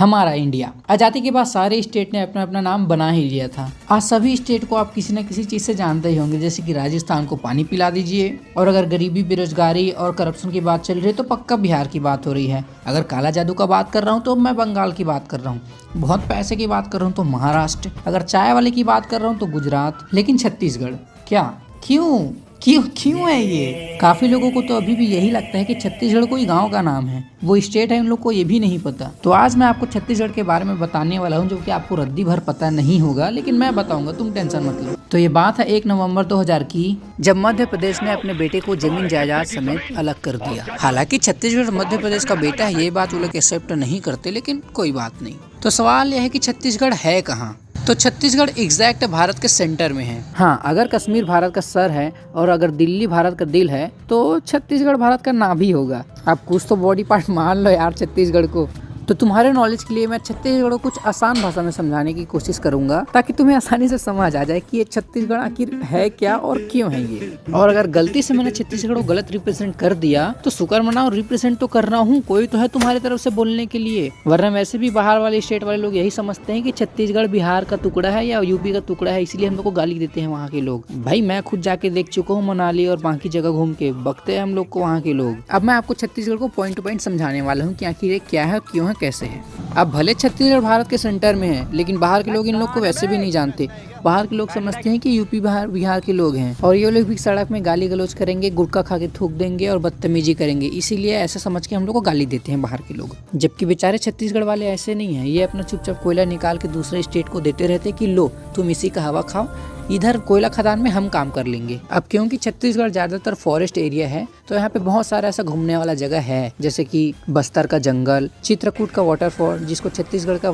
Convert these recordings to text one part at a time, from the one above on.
हमारा इंडिया। आजादी के बाद सारे स्टेट ने अपना अपना नाम बना ही लिया था। आज सभी स्टेट को आप किसी न किसी चीज से जानते ही होंगे, जैसे कि राजस्थान को पानी पिला दीजिए, और अगर गरीबी, बेरोजगारी और करप्शन की बात चल रही है तो पक्का बिहार की बात हो रही है। अगर काला जादू का बात कर रहा हूँ तो मैं बंगाल की बात कर रहा हूँ। बहुत पैसे की बात कर रहा हूँ तो महाराष्ट्र। अगर चाय वाले की बात कर रहा हूँ तो गुजरात। लेकिन छत्तीसगढ़ क्या, क्यों क्यों क्यों है ये? काफी लोगों को तो अभी भी यही लगता है कि छत्तीसगढ़ कोई गांव का नाम है, वो स्टेट है, उन लोग को ये भी नहीं पता। तो आज मैं आपको छत्तीसगढ़ के बारे में बताने वाला हूँ, जो कि आपको रद्दी भर पता नहीं होगा, लेकिन मैं बताऊंगा, तुम टेंशन मत लो। तो ये बात है 1 नवंबर 2000 की, जब मध्य प्रदेश ने अपने बेटे को जमीन जायदाद समेत अलग कर दिया। हालांकि छत्तीसगढ़ मध्य प्रदेश का बेटा है, ये बात वो लोग एक्सेप्ट नहीं करते, लेकिन कोई बात नहीं। तो सवाल यह है कि छत्तीसगढ़ है कहाँ? तो छत्तीसगढ़ एग्जैक्ट भारत के सेंटर में है। हाँ, अगर कश्मीर भारत का सर है और अगर दिल्ली भारत का दिल है तो छत्तीसगढ़ भारत का नाभि होगा। आप कुछ तो बॉडी पार्ट मान लो यार छत्तीसगढ़ को। तो तुम्हारे नॉलेज के लिए मैं छत्तीसगढ़ को कुछ आसान भाषा में समझाने की कोशिश करूंगा, ताकि तुम्हें आसानी से समझ आ जाए कि ये छत्तीसगढ़ आखिर है क्या और क्यों है ये। और अगर गलती से मैंने छत्तीसगढ़ को गलत रिप्रेजेंट कर दिया तो शुक्र मनाओ, रिप्रेजेंट तो कर रहा हूँ, कोई तो है तुम्हारी तरफ से बोलने के लिए। वरना वैसे भी बाहर वाले स्टेट वाले लोग यही समझते हैं कि छत्तीसगढ़ बिहार का टुकड़ा है या यूपी का टुकड़ा है, इसलिए हम लोग को गाली देते हैं वहाँ के लोग। भाई मैं खुद जाके देख चुका हूँ मनाली और बाकी जगह घूम के, बकते हैं हम लोग को वहाँ के लोग। अब मैं आपको छत्तीसगढ़ को पॉइंट टू पॉइंट समझाने वाला हूँ कि आखिर ये क्या है, क्यों है, कैसे है। अब भले छत्तीसगढ़ भारत के सेंटर में है, लेकिन बाहर के लोग इन लोग को वैसे भी नहीं जानते। बाहर के लोग समझते हैं कि यूपी बिहार के लोग हैं, और ये लोग भी सड़क में गाली गलौज करेंगे, गुटखा खा के थूक देंगे और बदतमीजी करेंगे, इसीलिए ऐसा समझ के हम लोग को गाली देते हैं बाहर के लोग। जबकि बेचारे छत्तीसगढ़ वाले ऐसे नहीं है, ये अपना चुपचाप कोयला निकाल के दूसरे स्टेट को देते रहते कि लो तुम इसी का हवा खाओ, इधर कोयला खदान में हम काम कर लेंगे। अब क्योंकि छत्तीसगढ़ ज्यादातर फॉरेस्ट एरिया है, तो यहाँ पे बहुत सारा ऐसा घूमने वाला जगह है, जैसे कि बस्तर का जंगल, चित्रकूट का वाटरफॉल, जिसको छत्तीसगढ़ का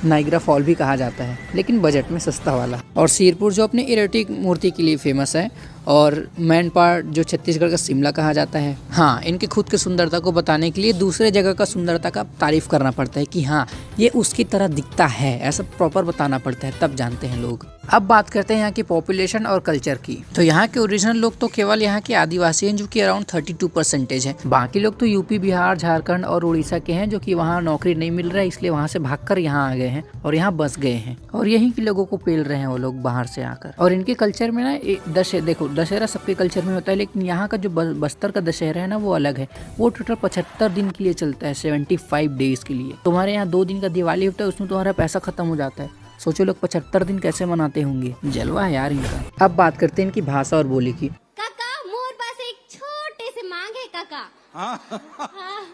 नाइग्रा फॉल भी कहा जाता है, लेकिन बजट में सस्ता वाला, और सिरपुर जो अपने इरोटिक मूर्ति के लिए फेमस है, और मैनपाट जो छत्तीसगढ़ का शिमला कहा जाता है। हाँ, इनके खुद की सुंदरता को बताने के लिए दूसरे जगह का सुंदरता का तारीफ करना पड़ता है कि हाँ ये उसकी तरह दिखता है, ऐसा प्रॉपर बताना पड़ता है, तब जानते हैं लोग। अब बात करते हैं यहाँ की पॉपुलेशन और कल्चर की। तो यहाँ के ओरिजिनल लोग तो केवल यहाँ के आदिवासी हैं, जो कि अराउंड 32% है। बाकी लोग तो यूपी, बिहार, झारखंड और उड़ीसा के हैं, जो कि वहाँ नौकरी नहीं मिल रहा है, इसलिए वहाँ से भागकर यहाँ आ गए हैं और यहाँ बस गए हैं, और यहीं के लोगों को पेल रहे हैं वो लोग बाहर से आकर। और इनके कल्चर में ना देखो दशहरा सबके कल्चर में होता है, लेकिन यहाँ का जो बस्तर का दशहरा है ना वो अलग है। वो टोटल 75 दिन के लिए चलता है, 75 डेज के लिए। तुम्हारे यहाँ 2 दिन का दिवाली होता है, उसमें तुम्हारा पैसा खत्म हो जाता है। सोचो लोग 75 दिन कैसे मनाते होंगे, जलवा है यार इनका। अब बात करते हैं इनकी भाषा और बोली की। काका मोर पास एक छोटे से मांग है काका।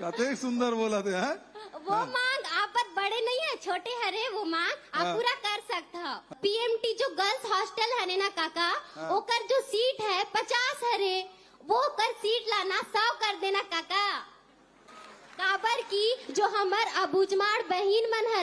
कते सुंदर बोला थे हैं? वो मांग आप पर बड़े नहीं है, छोटे हरे, वो मांग आप पूरा कर सकते हो। पीएमटी जो गर्ल्स हॉस्टल है ना काका, ओकर जो सीट है 50 हरे, वो कर सीट लाना 100 कर देना काका। काबर की जो हमार अबुझमाड़ बहिन मन है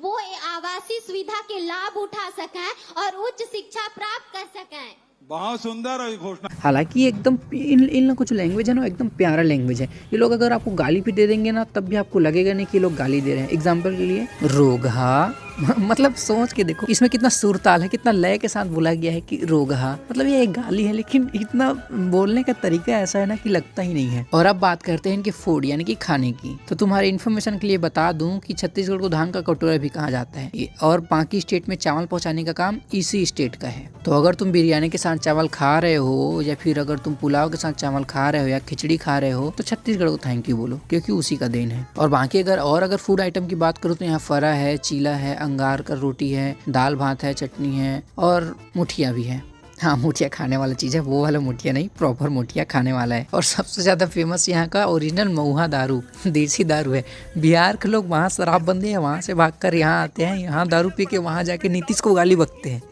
वो आवासीय सुविधा के लाभ उठा सके और उच्च शिक्षा प्राप्त कर सके। बहुत सुंदर है घोषणा। हालांकि एकदम इन कुछ लैंग्वेज है ना, एकदम प्यारा लैंग्वेज है। ये लोग अगर आपको गाली भी दे देंगे ना, तब भी आपको लगेगा नहीं कि ये लोग गाली दे रहे हैं। एग्जाम्पल के लिए रोगहा, मतलब सोच के देखो इसमें कितना सुरताल है, कितना लय के साथ बोला गया है कि रोगहा, मतलब ये एक गाली है, लेकिन इतना बोलने का तरीका ऐसा है ना कि लगता ही नहीं है। और अब बात करते हैं इनके फूड यानी कि खाने की। तो तुम्हारे इन्फॉर्मेशन के लिए बता दूं कि छत्तीसगढ़ को धान का कटोरा भी कहा जाता है, और बाकी स्टेट में चावल पहुंचाने का काम इसी स्टेट का है। तो अगर तुम बिरयानी के साथ चावल खा रहे हो, या फिर अगर तुम पुलाव के साथ चावल खा रहे हो, या खिचड़ी खा रहे हो, तो छत्तीसगढ़ को थैंक यू बोलो, क्योंकि उसी का देन है। और बाकी अगर फूड आइटम की बात करूँ तो यहाँ फरा है, चीला है, अंगार का रोटी है, दाल भात है, चटनी है, और मुठिया भी है। हाँ, मुठिया खाने वाला चीज है, वो वाला मुठिया नहीं, प्रॉपर मुठिया खाने वाला है। और सबसे ज्यादा फेमस यहाँ का ओरिजिनल महुआ दारू, देसी दारू है। बिहार के लोग वहाँ शराबबंदी है, वहाँ से भागकर यहाँ आते हैं, यहाँ दारू पी के वहाँ जाके नीतीश को गाली बकते हैं।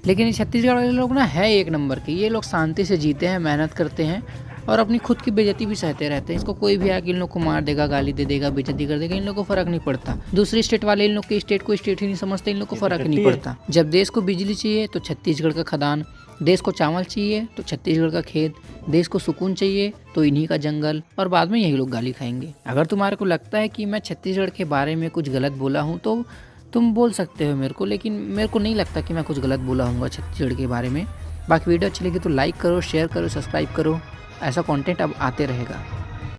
लेकिन छत्तीसगढ़ वाले लोग ना है 1 नंबर के। ये लोग शांति से जीते हैं, मेहनत करते हैं, और अपनी खुद की बेइज्जती भी सहते रहते हैं। इसको कोई भी आके इन लोग को मार देगा, गाली दे देगा, बेइज्जती कर देगा, इन लोग को फर्क नहीं पड़ता। दूसरी स्टेट वाले इन लोग के स्टेट को स्टेट ही नहीं समझते, इन लोग को फर्क नहीं पड़ता। जब देश को बिजली चाहिए तो छत्तीसगढ़ का खदान, देश को चावल चाहिए तो छत्तीसगढ़ का खेत, देश को सुकून चाहिए तो इन्हीं का जंगल, और बाद में यही लोग गाली खाएंगे। अगर तुम्हारे को लगता है कि मैं छत्तीसगढ़ के बारे में कुछ गलत बोला हूँ तो तुम बोल सकते हो मेरे को, लेकिन मेरे को नहीं लगता कि मैं कुछ गलत बोला हूँ छत्तीसगढ़ के बारे में। बाकी वीडियो अच्छी लगी तो लाइक करो, शेयर करो, सब्सक्राइब करो, ऐसा कंटेंट अब आते रहेगा।